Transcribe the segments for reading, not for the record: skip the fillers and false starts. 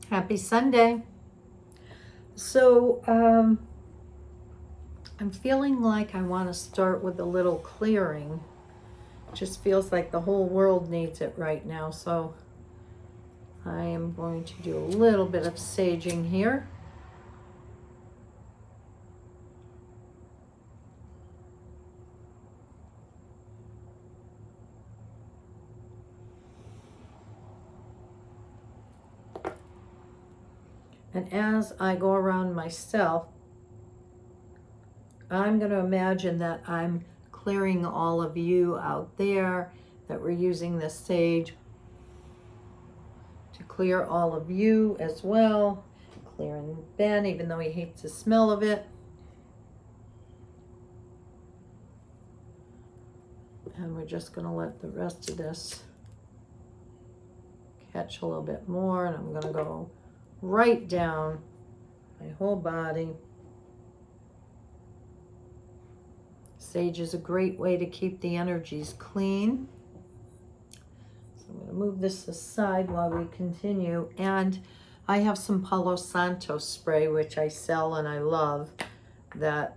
Happy Sunday. So, I'm feeling like I want to start with a little clearing. It just feels like the whole world needs it right now. So, I am going to do a little bit of saging here. And as I go around myself, I'm going to imagine that I'm clearing all of you out there, that we're using this sage to clear all of you as well. Clearing Ben, even though he hates the smell of it. And we're just going to let the rest of this catch a little bit more. And I'm going to go right down my whole body. Sage is a great way to keep the energies clean. So I'm going to move this aside while we continue. And I have some Palo Santo spray, which I sell and I love. That,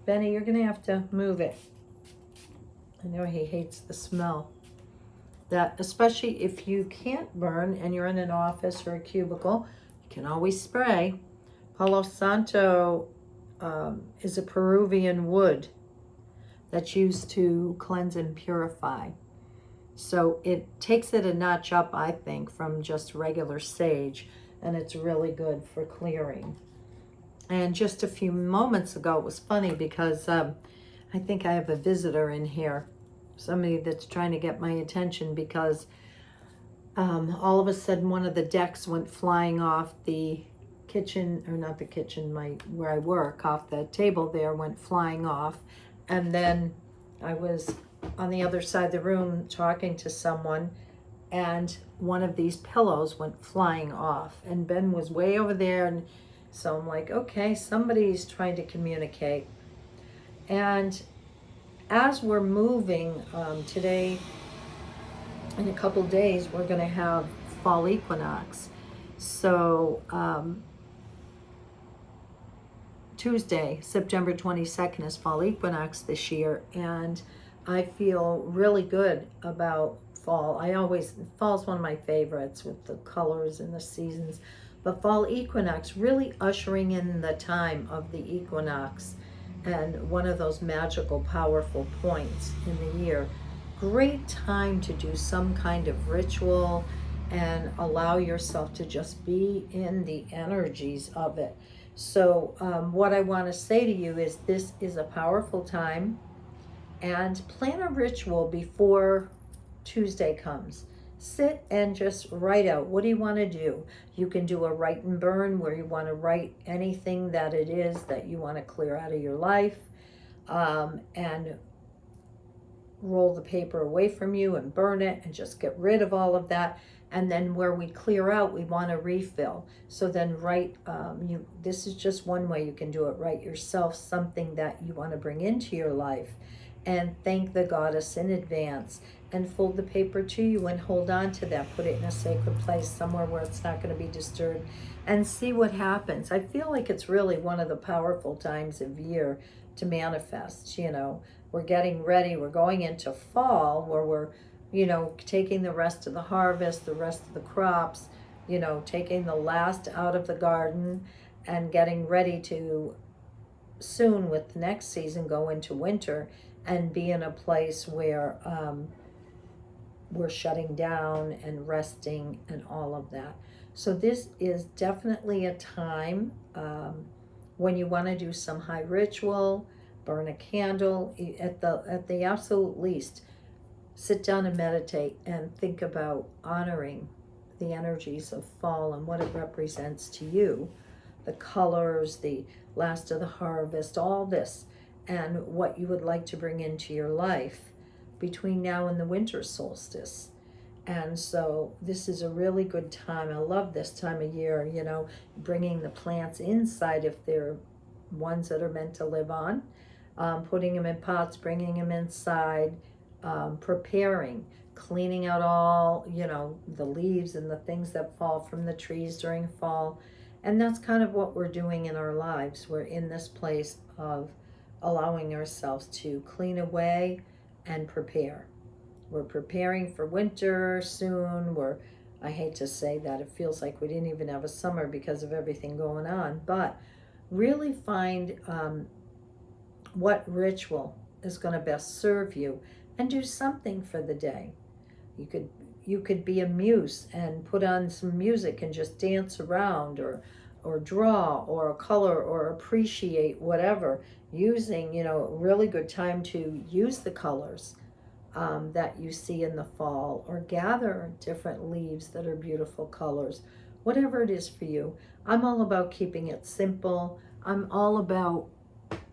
Benny, you're going to have to move it. I know he hates the smell. That, especially if you can't burn and you're in an office or a cubicle, you can always spray. Palo Santo is a Peruvian wood that's used to cleanse and purify. So it takes it a notch up, I think, from just regular sage, and it's really good for clearing. And just a few moments ago, it was funny because I think I have a visitor in here, somebody that's trying to get my attention because all of a sudden one of the decks went flying off the kitchen, or not the kitchen, where I work, off the table there, went flying off. And then I was on the other side of the room talking to someone, and one of these pillows went flying off, and Ben was way over there. And so I'm like, okay, somebody's trying to communicate. And as we're moving today, in a couple days, we're going to have fall equinox. So Tuesday, September 22nd is fall equinox this year, and I feel really good about fall. Fall's one of my favorites with the colors and the seasons, but fall equinox really ushering in the time of the equinox and one of those magical, powerful points in the year. Great time to do some kind of ritual and allow yourself to just be in the energies of it. So what I want to say to you is this is a powerful time, and plan a ritual before Tuesday comes. Sit and just write out, what do you want to do? You can do a write and burn where you want to write anything that it is that you want to clear out of your life, and roll the paper away from you and burn it and just get rid of all of that. And then where we clear out, we want to refill. So then write, this is just one way you can do it. Write yourself something that you want to bring into your life and thank the goddess in advance, and fold the paper to you and hold on to that. Put it in a sacred place somewhere where it's not going to be disturbed, and see what happens. I feel like it's really one of the powerful times of year to manifest. We're getting ready. We're going into fall where we're taking the rest of the harvest, the rest of the crops, taking the last out of the garden and getting ready to soon with the next season go into winter and be in a place where we're shutting down and resting and all of that. So this is definitely a time when you want to do some high ritual, burn a candle, at the absolute least. Sit down and meditate and think about honoring the energies of fall and what it represents to you, the colors, the last of the harvest, all this, and what you would like to bring into your life between now and the winter solstice. And so this is a really good time. I love this time of year, bringing the plants inside if they're ones that are meant to live on, putting them in pots, bringing them inside, preparing, cleaning out all, the leaves and the things that fall from the trees during fall. And that's kind of what we're doing in our lives. We're in this place of allowing ourselves to clean away and prepare. We're preparing for winter soon. I hate to say that, it feels like we didn't even have a summer because of everything going on, but really find what ritual is going to best serve you and do something for the day. You could be a muse and put on some music and just dance around, or draw, or color, or appreciate whatever, using, a really good time to use the colors that you see in the fall, or gather different leaves that are beautiful colors, whatever it is for you. I'm all about keeping it simple. I'm all about,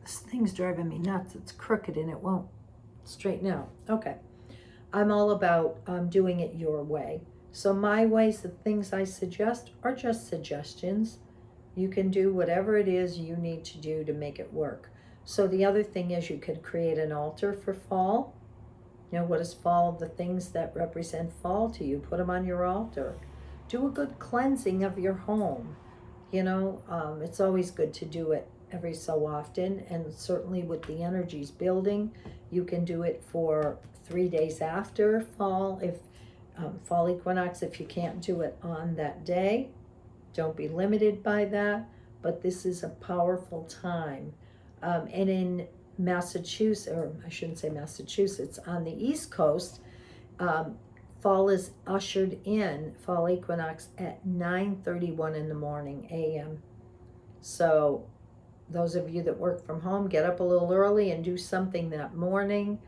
this thing's driving me nuts. It's crooked and it won't straighten out. Okay. I'm all about doing it your way. So my ways, the things I suggest are just suggestions. You can do whatever it is you need to do to make it work. So the other thing is, you could create an altar for fall. What is fall? The things that represent fall to you, put them on your altar. Do a good cleansing of your home. It's always good to do it every so often, and certainly with the energies building, you can do it for 3 days after fall. If fall equinox, if you can't do it on that day, don't be limited by that, but this is a powerful time. And in Massachusetts, or I shouldn't say Massachusetts, on the East Coast, fall is ushered in, fall equinox, at 9:31 in the morning a.m. So those of you that work from home, get up a little early and do something that morning,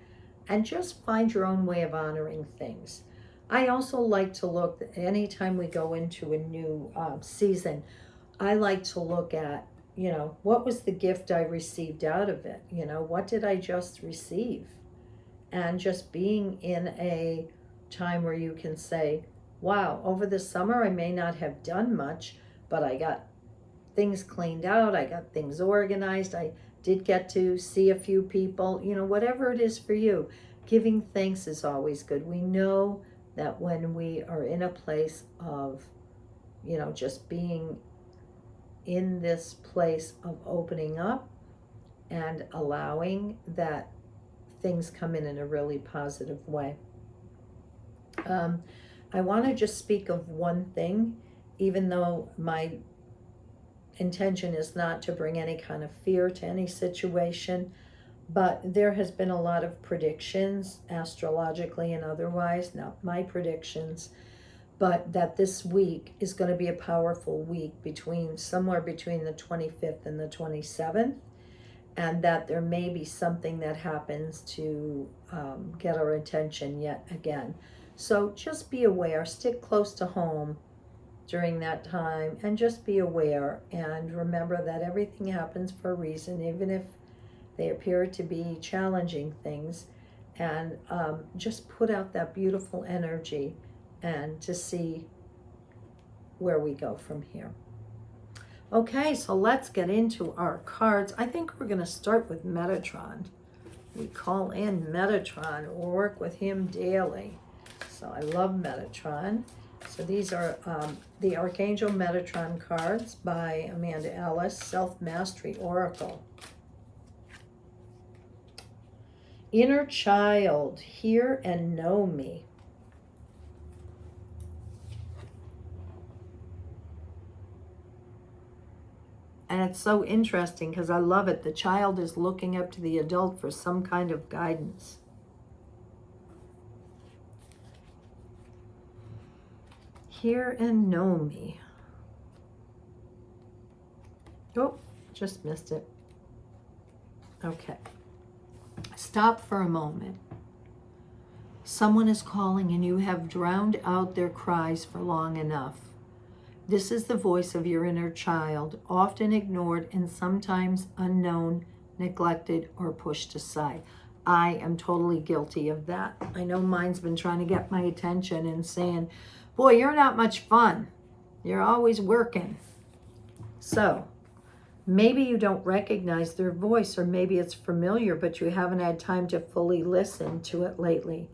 and just find your own way of honoring things. I also like to look, anytime we go into a new season, I like to look at, what was the gift I received out of it? What did I just receive? And just being in a time where you can say, wow, over the summer I may not have done much, but I got things cleaned out, I got things organized, I did get to see a few people, whatever it is for you. Giving thanks is always good. We know that when we are in a place of, just being in this place of opening up and allowing, that things come in a really positive way. I want to just speak of one thing, even though my intention is not to bring any kind of fear to any situation, but there has been a lot of predictions, astrologically and otherwise, not my predictions, but that this week is going to be a powerful week, somewhere between the 25th and the 27th, and that there may be something that happens to get our attention yet again. So just be aware, stick close to home during that time, and just be aware, and remember that everything happens for a reason, even if they appear to be challenging things, and just put out that beautiful energy and to see where we go from here. Okay, so let's get into our cards. I think we're going to start with Metatron. We call in Metatron, or work with him daily. So I love Metatron. So these are the Archangel Metatron cards by Amanda Ellis, Self-Mastery Oracle. Inner child, hear and know me. And it's so interesting because I love it. The child is looking up to the adult for some kind of guidance. Hear and know me. Oh, just missed it. Okay. Stop for a moment. Someone is calling and you have drowned out their cries for long enough. This is the voice of your inner child, often ignored and sometimes unknown, neglected, or pushed aside. I am totally guilty of that. I know mine's been trying to get my attention and saying, boy, you're not much fun. You're always working. So maybe you don't recognize their voice, or maybe it's familiar, but you haven't had time to fully listen to it lately.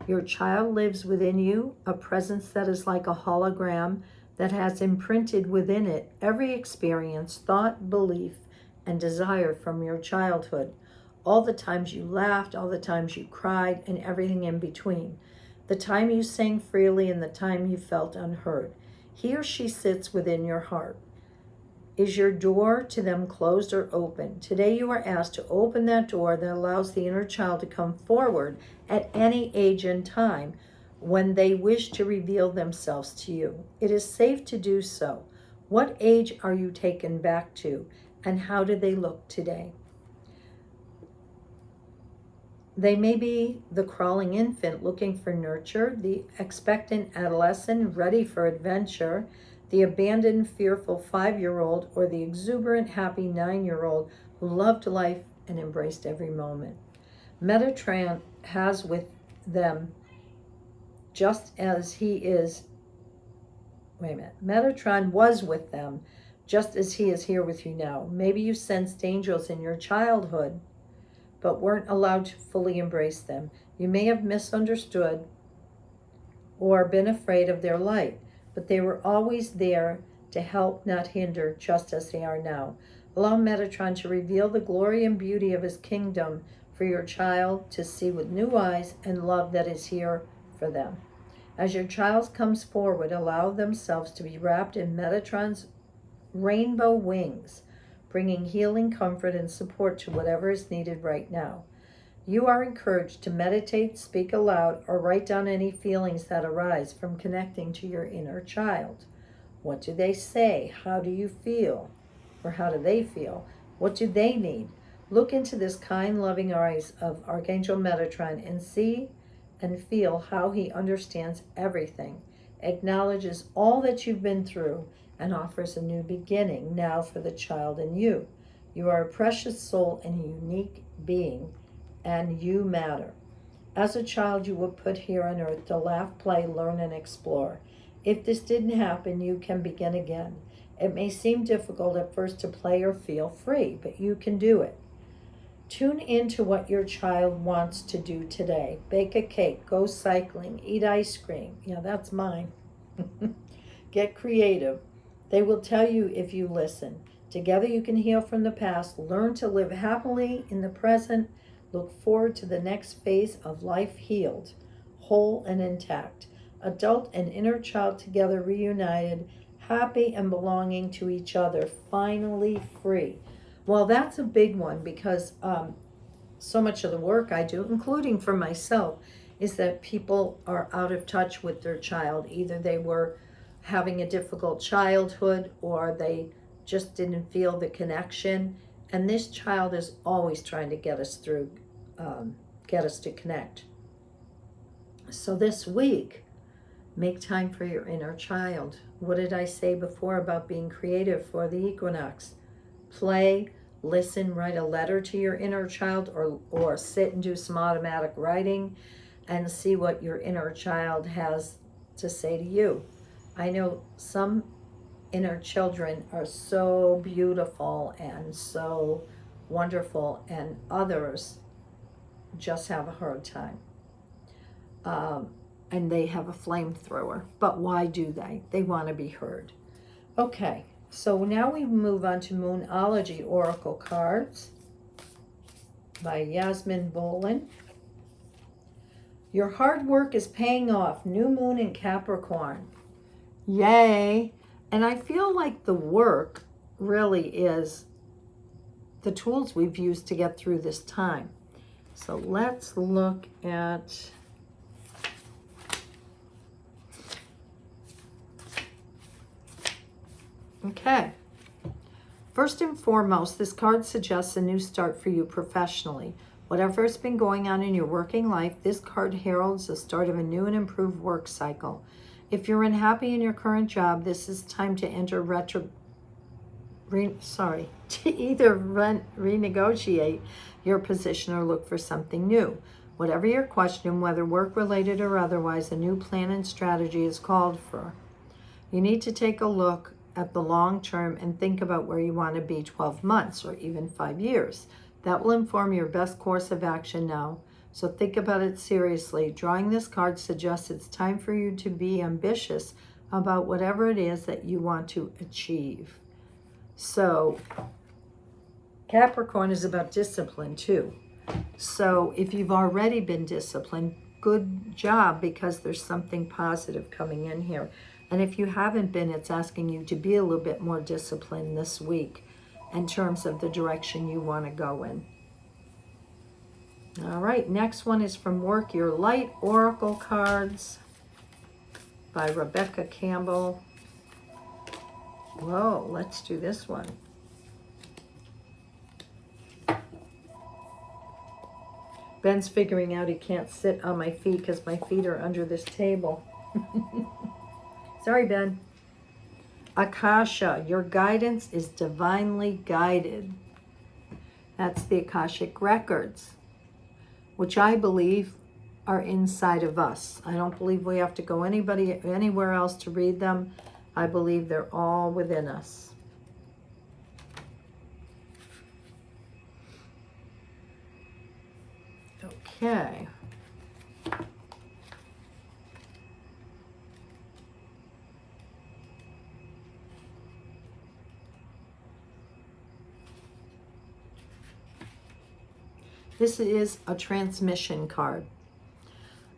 Your child lives within you, a presence that is like a hologram that has imprinted within it every experience, thought, belief, and desire from your childhood. All the times you laughed, all the times you cried, and everything in between. The time you sang freely and the time you felt unheard. He or she sits within your heart. Is your door to them closed or open? Today you are asked to open that door that allows the inner child to come forward at any age and time when they wish to reveal themselves to you. It is safe to do so. What age are you taken back to, and how do they look today? They may be the crawling infant looking for nurture, the expectant adolescent ready for adventure, the abandoned, fearful 5-year-old, or the exuberant, happy 9-year-old who loved life and embraced every moment. Metatron has with them just as he is, Metatron was with them just as he is here with you now. Maybe you sensed angels in your childhood, but weren't allowed to fully embrace them. You may have misunderstood or been afraid of their light, but they were always there to help, not hinder, just as they are now. Allow Metatron to reveal the glory and beauty of his kingdom for your child to see with new eyes and love that is here for them. As your child comes forward, allow themselves to be wrapped in Metatron's rainbow wings, bringing healing, comfort, and support to whatever is needed right now. You are encouraged to meditate, speak aloud, or write down any feelings that arise from connecting to your inner child. What do they say? How do you feel? Or how do they feel? What do they need? Look into this kind, loving eyes of Archangel Metatron and see and feel how he understands everything, acknowledges all that you've been through, and offers a new beginning now for the child in you. You are a precious soul and a unique being, and you matter. As a child, you were put here on earth to laugh, play, learn, and explore. If this didn't happen, you can begin again. It may seem difficult at first to play or feel free, but you can do it. Tune into what your child wants to do today. Bake a cake, go cycling, eat ice cream. Yeah, that's mine. Get creative. They will tell you if you listen. Together you can heal from the past, learn to live happily in the present, look forward to the next phase of life healed, whole and intact. Adult and inner child together reunited, happy and belonging to each other, finally free. Well, that's a big one because so much of the work I do, including for myself, is that people are out of touch with their child. Either they were having a difficult childhood or they just didn't feel the connection. And this child is always trying to get us through, get us to connect. So this week, make time for your inner child. What did I say before about being creative for the equinox? Play, listen, write a letter to your inner child, or sit and do some automatic writing and see what your inner child has to say to you. I know some inner children are so beautiful and so wonderful, and others just have a hard time. And they have a flamethrower. But why do they? They want to be heard. Okay, so now we move on to Moonology Oracle cards by Yasmin Bolin. Your hard work is paying off. New moon in Capricorn. Yay. And I feel like the work really is the tools we've used to get through this time. So let's look at okay. First and foremost, this card suggests a new start for you professionally. Whatever has been going on in your working life, this card heralds the start of a new and improved work cycle. If you're unhappy in your current job, this is time to enter to either renegotiate your position or look for something new. Whatever your question, whether work-related or otherwise, a new plan and strategy is called for. You need to take a look at the long term and think about where you want to be 12 months or even 5 years. That will inform your best course of action now. So think about it seriously. Drawing this card suggests it's time for you to be ambitious about whatever it is that you want to achieve. So Capricorn is about discipline too. So if you've already been disciplined, good job, because there's something positive coming in here. And if you haven't been, it's asking you to be a little bit more disciplined this week in terms of the direction you want to go in. All right, next one is from Work Your Light Oracle Cards by Rebecca Campbell. Whoa, let's do this one. Ben's figuring out he can't sit on my feet because my feet are under this table. Sorry, Ben. Akasha, your guidance is divinely guided. That's the Akashic records, which I believe are inside of us. I don't believe we have to go anywhere else to read them. I believe they're all within us. Okay. This is a transmission card.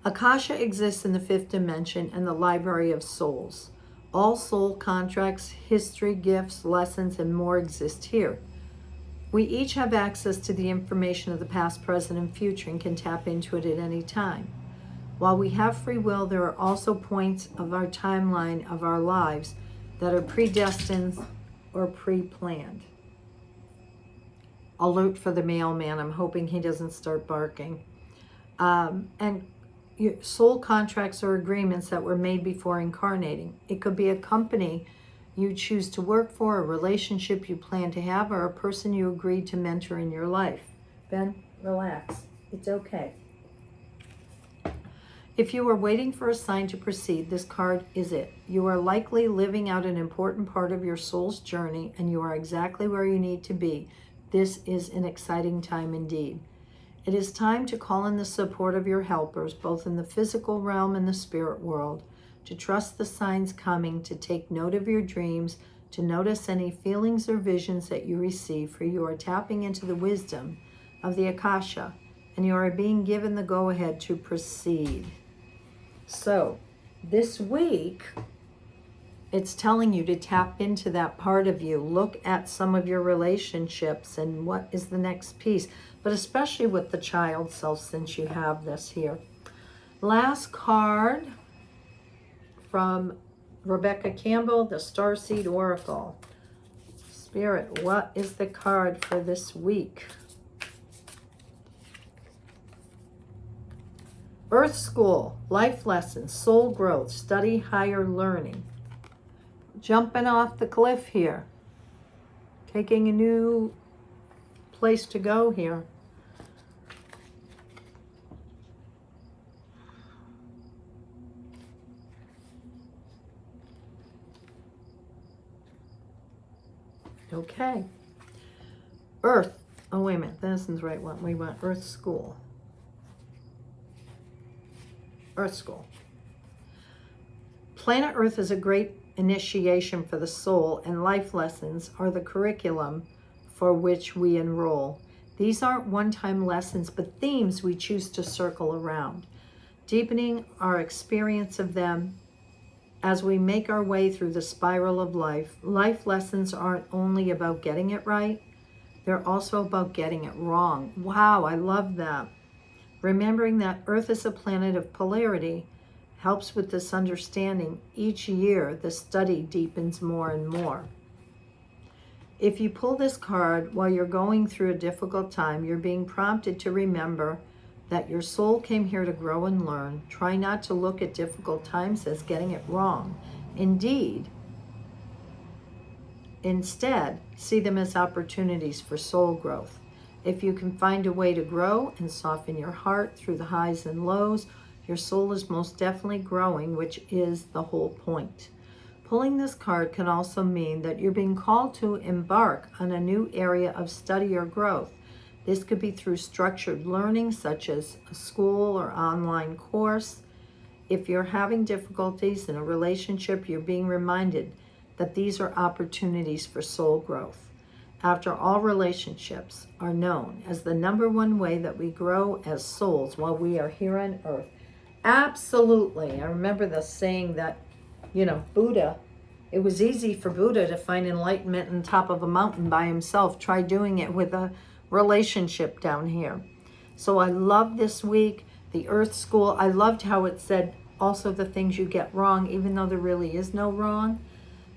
Akasha exists in the fifth dimension and the library of souls. All soul contracts, history, gifts, lessons, and more exist here. We each have access to the information of the past, present, and future and can tap into it at any time. While we have free will, there are also points of our timeline of our lives that are predestined or pre-planned. Alert for the mailman. I'm hoping he doesn't start barking. And soul contracts or agreements that were made before incarnating. It could be a company you choose to work for, a relationship you plan to have, or a person you agreed to mentor in your life. Ben, relax. It's okay. If you are waiting for a sign to proceed, this card is it. You are likely living out an important part of your soul's journey, and you are exactly where you need to be. This is an exciting time indeed. It is time to call in the support of your helpers, both in the physical realm and the spirit world, to trust the signs coming, to take note of your dreams, to notice any feelings or visions that you receive, for you are tapping into the wisdom of the Akasha, and you are being given the go-ahead to proceed. So, this week, it's telling you to tap into that part of you. Look at some of your relationships and what is the next piece, but especially with the child self, since you have this here. Last card from Rebecca Campbell, the Starseed Oracle. Spirit, what is the card for this week? Earth School, life lessons, soul growth, study higher learning. Jumping off the cliff here. Taking a new place to go here. Okay. Earth. Oh, wait a minute. This isn't the right one. We want Earth School. Earth School. Planet Earth is a great initiation for the soul, and life lessons are the curriculum for which we enroll. These aren't one-time lessons, but themes we choose to circle around, deepening our experience of them as we make our way through the spiral of life. Life lessons aren't only about getting it right, they're also about getting it wrong. Wow, I love that. Remembering that Earth is a planet of polarity helps with this understanding. Each year, the study deepens more and more. If you pull this card while you're going through a difficult time, you're being prompted to remember that your soul came here to grow and learn. Try not to look at difficult times as getting it wrong. Instead, see them as opportunities for soul growth. If you can find a way to grow and soften your heart through the highs and lows, your soul is most definitely growing, which is the whole point. Pulling this card can also mean that you're being called to embark on a new area of study or growth. This could be through structured learning, such as a school or online course. If you're having difficulties in a relationship, you're being reminded that these are opportunities for soul growth. After all, relationships are known as the number one way that we grow as souls while we are here on earth. Absolutely. I remember the saying that, Buddha, it was easy for Buddha to find enlightenment on top of a mountain by himself. Try doing it with a relationship down here. So I love this week, the Earth School. I loved how it said also the things you get wrong, even though there really is no wrong,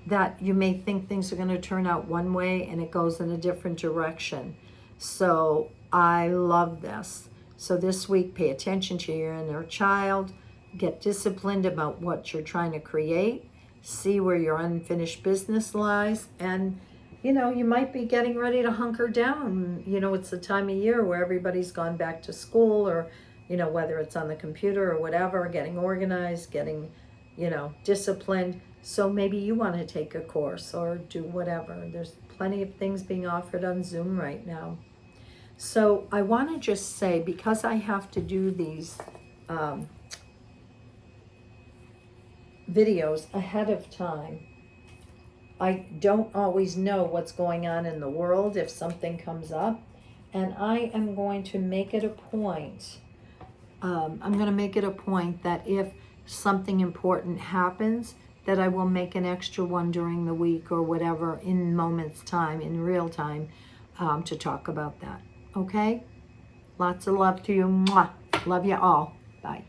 that you may think things are going to turn out one way and it goes in a different direction. So I love this. So this week, pay attention to your inner child, get disciplined about what you're trying to create, see where your unfinished business lies, and you might be getting ready to hunker down. It's the time of year where everybody's gone back to school, or, whether it's on the computer or whatever, getting organized, getting, disciplined. So maybe you want to take a course or do whatever. There's plenty of things being offered on Zoom right now. So I want to just say, because I have to do these videos ahead of time, I don't always know what's going on in the world if something comes up. And I am going to make it a point. That if something important happens, that I will make an extra one during the week or whatever, in moments time, in real time, to talk about that. Okay? Lots of love to you. Mwah. Love you all. Bye.